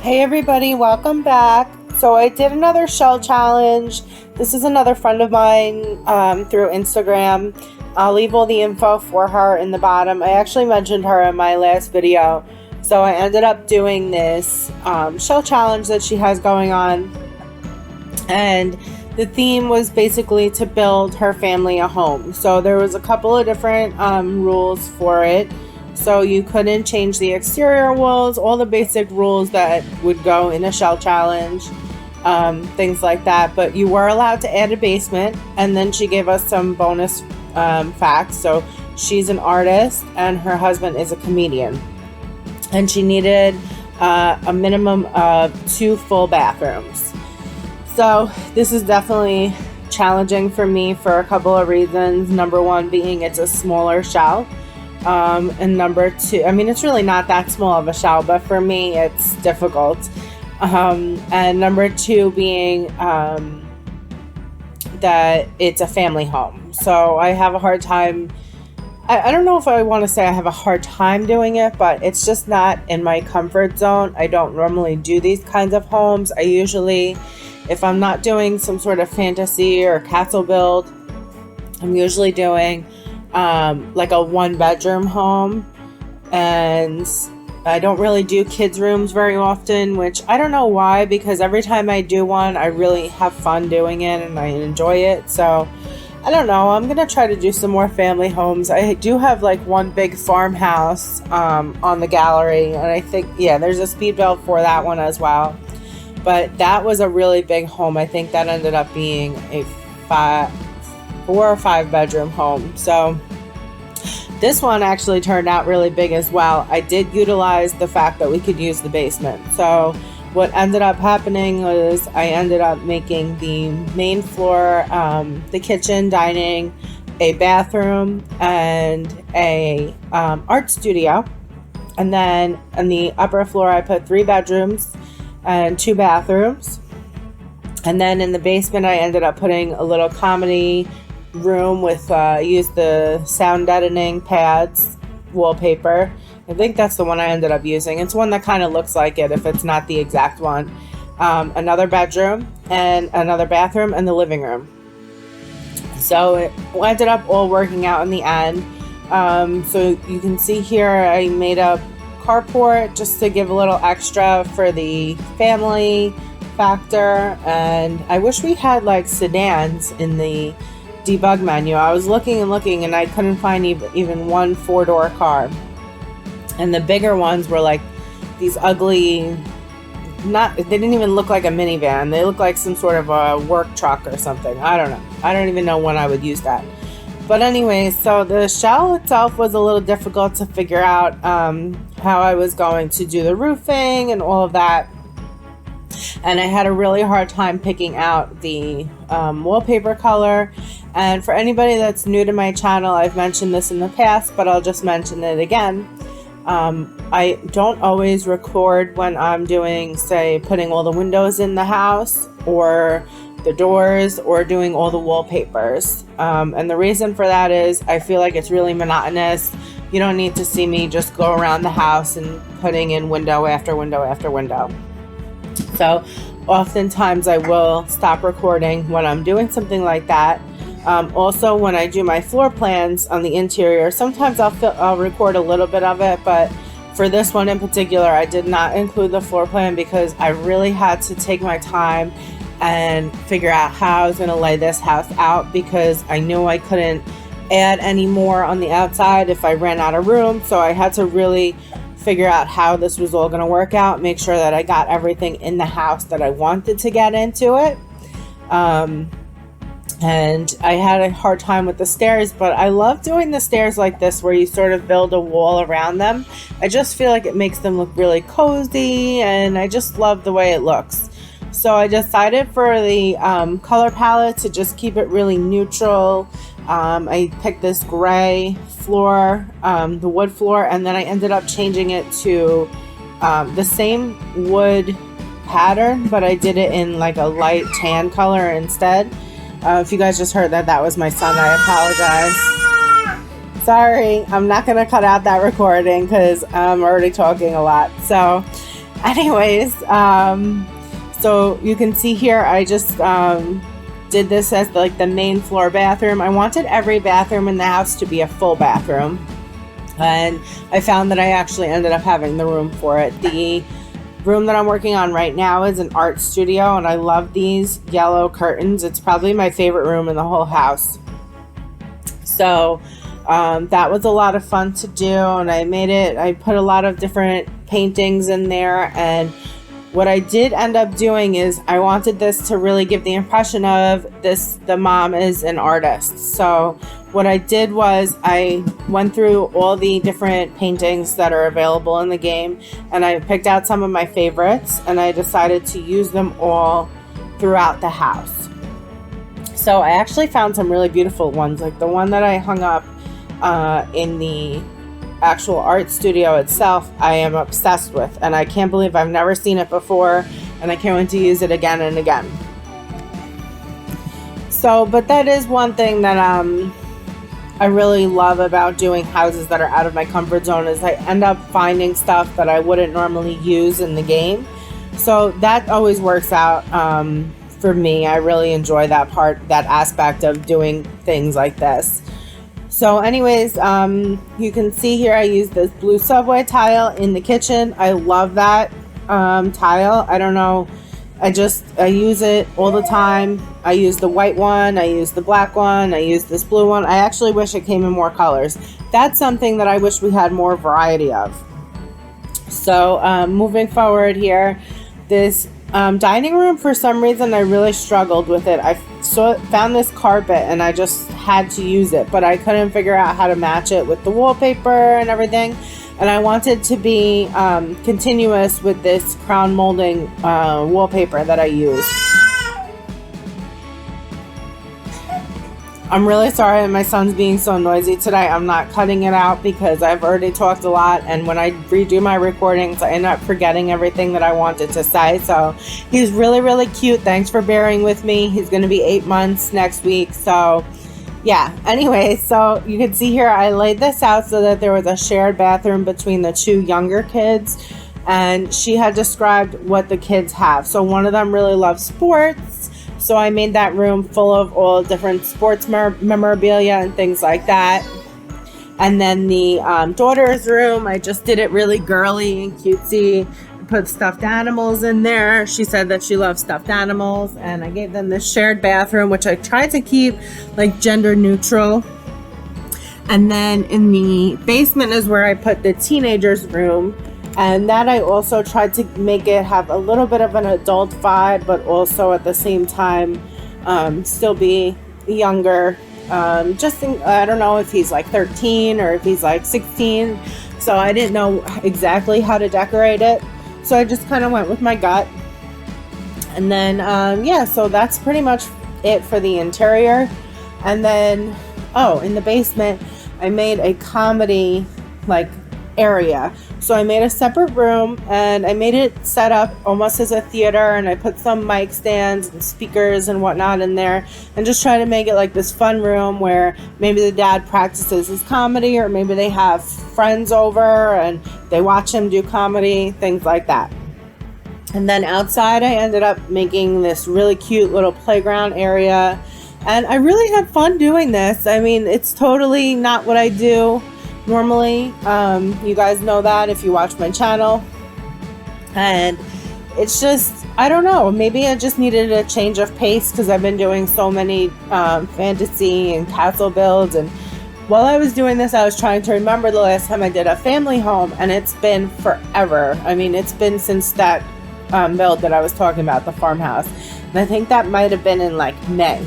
Hey everybody, welcome back. So I did another shell challenge. This is another friend of mine through Instagram. I'll leave all the info for her in the bottom. I actually mentioned her in my last video. So I ended up doing this shell challenge that she has going on. And the theme was basically to build her family a home. So there was a couple of different rules for it. So you couldn't change the exterior walls, all the basic rules that would go in a shell challenge, things like that. But you were allowed to add a basement, and then she gave us some bonus facts. So she's an artist, and her husband is a comedian. And she needed a minimum of 2 full bathrooms. So this is definitely challenging for me for a couple of reasons. Number one being it's a smaller shell. And number two, I mean, it's really not that small of a shell, but for me, it's difficult. And number two being that it's a family home. So I have a hard time. I don't know if I want to say I have a hard time doing it, but it's just not in my comfort zone. I don't normally do these kinds of homes. I usually, if I'm not doing some sort of fantasy or castle build, I'm usually doing like a 1-bedroom home, and I don't really do kids' rooms very often, which I don't know why, because every time I do one, I really have fun doing it and I enjoy it. So I don't know, I'm gonna try to do some more family homes. I do have like one big farmhouse on the gallery, and I think, yeah, there's a speed build for that one as well. But that was a really big home. I think that ended up being a 4 or 5 bedroom home. So this one actually turned out really big as well. I did utilize the fact that we could use the basement. So what ended up happening was I ended up making the main floor, the kitchen, dining, a bathroom, and a art studio. And then on the upper floor, I put 3 bedrooms and 2 bathrooms. And then in the basement, I ended up putting a little comedy room with used the sound deadening pads, wallpaper. I think that's the one I ended up using. It's one that kind of looks like it if it's not the exact one. Another bedroom and another bathroom and the living room. So it ended up all working out in the end. So you can see here I made a carport just to give a little extra for the family factor, and I wish we had like sedans in the debug menu. I was looking and I couldn't find even one 4-door car, and the bigger ones were like these ugly, they didn't even look like a minivan. They looked like some sort of a work truck or something. I don't know, I don't even know when I would use that. But anyway, so the shell itself was a little difficult to figure out how I was going to do the roofing and all of that. And I had a really hard time picking out the wallpaper color. And for anybody that's new to my channel, I've mentioned this in the past, but I'll just mention it again. I don't always record when I'm doing, say, putting all the windows in the house or the doors or doing all the wallpapers. And the reason for that is I feel like it's really monotonous. You don't need to see me just go around the house and putting in window after window after window. So oftentimes I will stop recording when I'm doing something like that. Also, when I do my floor plans on the interior, sometimes I'll record a little bit of it, but for this one in particular, I did not include the floor plan because I really had to take my time and figure out how I was going to lay this house out, because I knew I couldn't add any more on the outside if I ran out of room. So I had to really figure out how this was all going to work out, make sure that I got everything in the house that I wanted to get into it. And I had a hard time with the stairs, but I love doing the stairs like this where you sort of build a wall around them. I just feel like it makes them look really cozy, and I just love the way it looks. So I decided for the color palette to just keep it really neutral. I picked this gray floor, the wood floor, and then I ended up changing it to the same wood pattern, but I did it in like a light tan color instead. If you guys just heard that, that was my son. I apologize. Sorry, I'm not going to cut out that recording because I'm already talking a lot. So Anyways, so you can see here, I just did this as like the main floor bathroom. I wanted every bathroom in the house to be a full bathroom, and I found that I actually ended up having the room for it. The room that I'm working on right now is an art studio, and I love these yellow curtains. It's probably my favorite room in the whole house. So that was a lot of fun to do, and I put a lot of different paintings in there. And what I did end up doing is I wanted this to really give the impression of the mom is an artist. So what I did was I went through all the different paintings that are available in the game, and I picked out some of my favorites, and I decided to use them all throughout the house. So I actually found some really beautiful ones, like the one that I hung up in the actual art studio itself. I am obsessed with, and I can't believe I've never seen it before, and I can't wait to use it again and again. So, but that is one thing that I really love about doing houses that are out of my comfort zone, is I end up finding stuff that I wouldn't normally use in the game. So that always works out for me. I really enjoy that aspect of doing things like this. So anyways, you can see here I use this blue subway tile in the kitchen. I love that tile. I don't know. I use it all the time. I use the white one, I use the black one, I use this blue one. I actually wish it came in more colors. That's something that I wish we had more variety of. So moving forward here, this dining room, for some reason I really struggled with it. I found this carpet and I just had to use it, but I couldn't figure out how to match it with the wallpaper and everything. And I wanted to be continuous with this crown molding wallpaper that I use. I'm really sorry my son's being so noisy today. I'm not cutting it out because I've already talked a lot, and when I redo my recordings I end up forgetting everything that I wanted to say. So he's really, really cute. Thanks for bearing with me. He's going to be 8 months next week. So yeah, anyway, so you can see here I laid this out so that there was a shared bathroom between the two younger kids, and she had described what the kids have. So one of them really loves sports, so I made that room full of all different sports memorabilia and things like that. And then the daughter's room, I just did it really girly and cutesy. Put stuffed animals in there. She said that she loves stuffed animals, and I gave them this shared bathroom, which I tried to keep like gender neutral. And then in the basement is where I put the teenagers' room, and that I also tried to make it have a little bit of an adult vibe, but also at the same time still be younger. I don't know if he's like 13 or if he's like 16, so I didn't know exactly how to decorate it. So I just kind of went with my gut. And then, yeah, so that's pretty much it for the interior. And then, in the basement, I made a comedy, area. So I made a separate room, and I made it set up almost as a theater, and I put some mic stands and speakers and whatnot in there, and just try to make it like this fun room where maybe the dad practices his comedy, or maybe they have friends over and they watch him do comedy, things like that. And then outside I ended up making this really cute little playground area, and I really had fun doing this. I mean, it's totally not what I do normally. You guys know that if you watch my channel, and it's just, I don't know, maybe I just needed a change of pace because I've been doing so many fantasy and castle builds, and while I was doing this I was trying to remember the last time I did a family home, and it's been forever. I mean, it's been since that build that I was talking about, the farmhouse, and I think that might have been in May.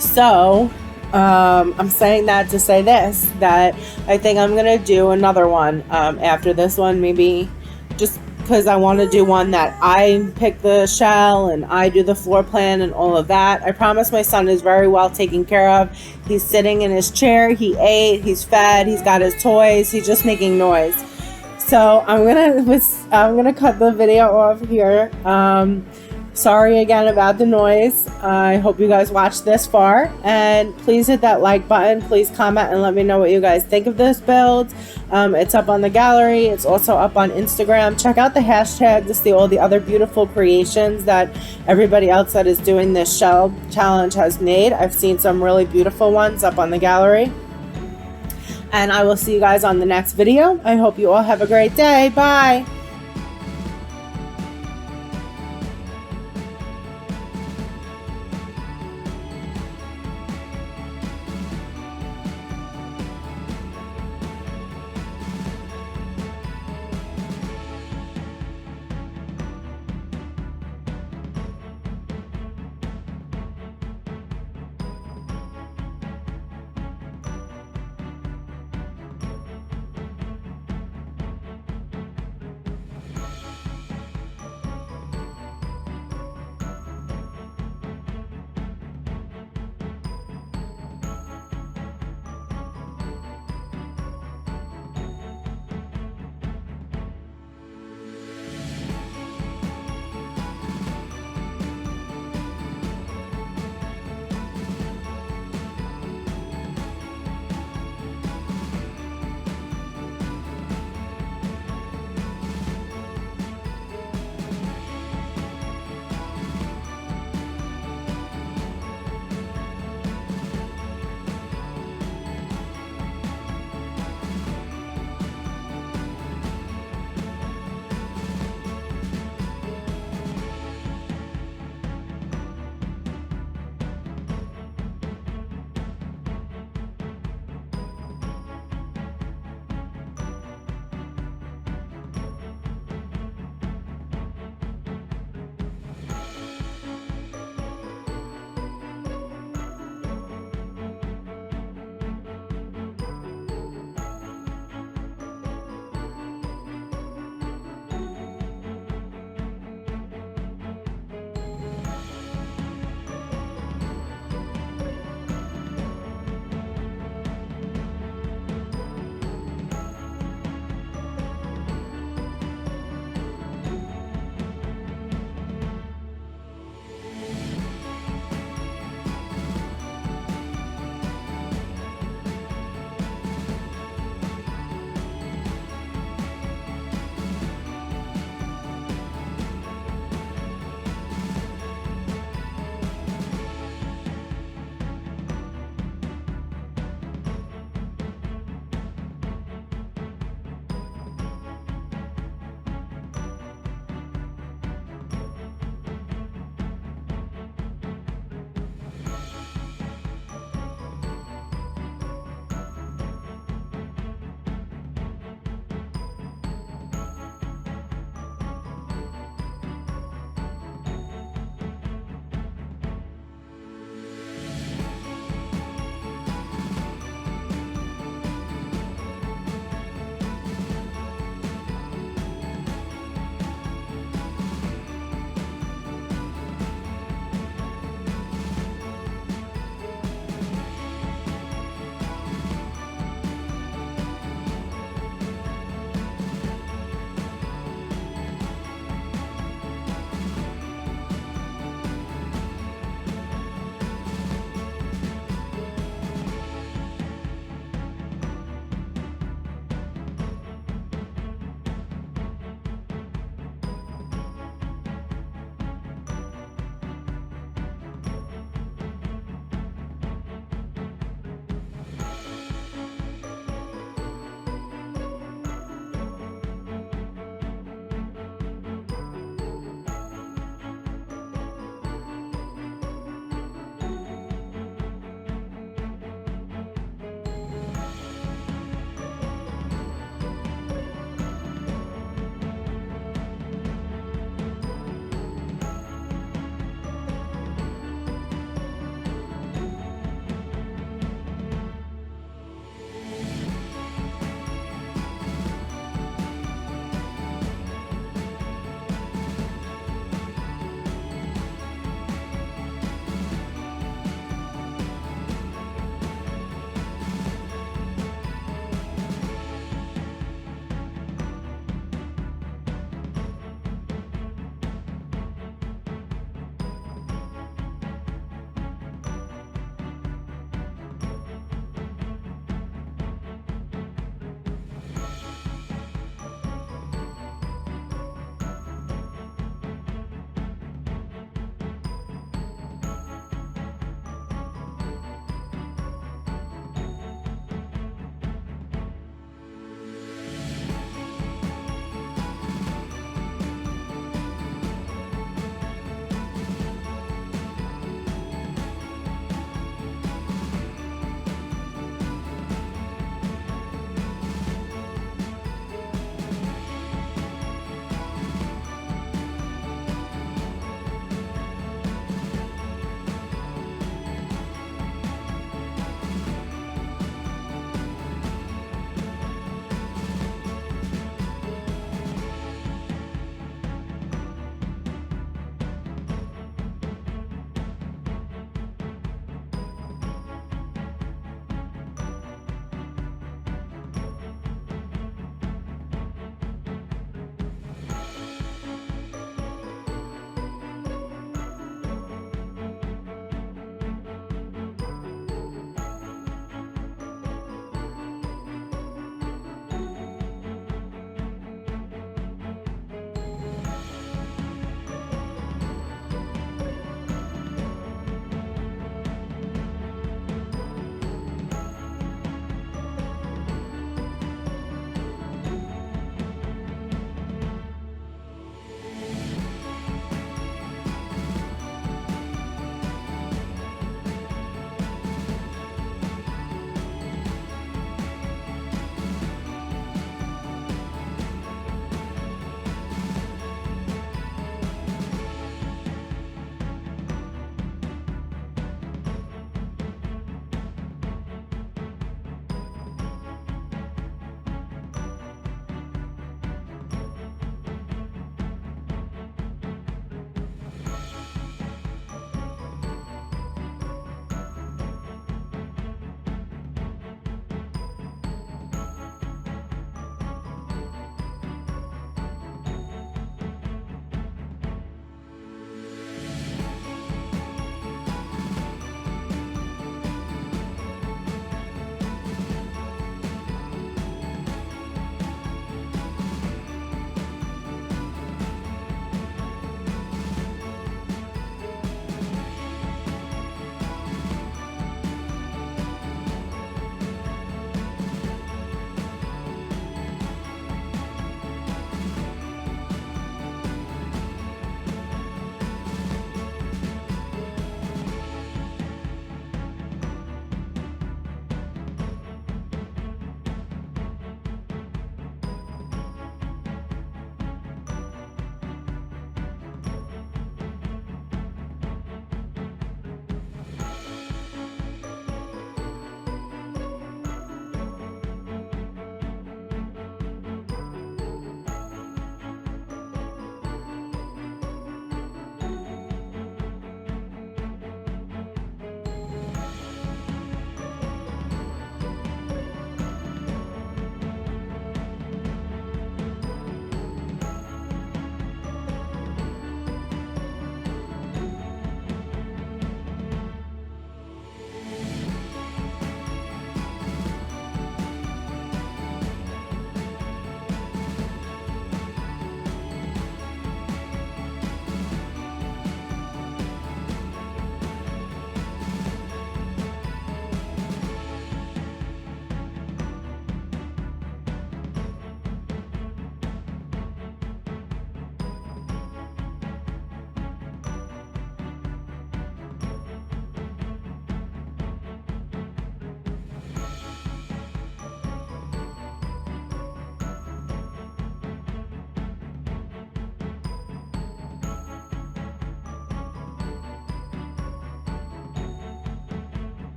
So I'm saying that to say this, that I think I'm gonna do another one after this one, maybe just because I want to do one that I pick the shell and I do the floor plan and all of that. I promise my son is very well taken care of. He's sitting in his chair, he ate, he's fed, he's got his toys, he's just making noise. So I'm gonna cut the video off here. Sorry again about the noise. I hope you guys watched this far, and please hit that like button. Please comment and let me know what you guys think of this build. It's up on the gallery. It's also up on Instagram. Check out the hashtag to see all the other beautiful creations that everybody else that is doing this shell challenge has made. I've seen some really beautiful ones up on the gallery. And I will see you guys on the next video. I hope you all have a great day. Bye.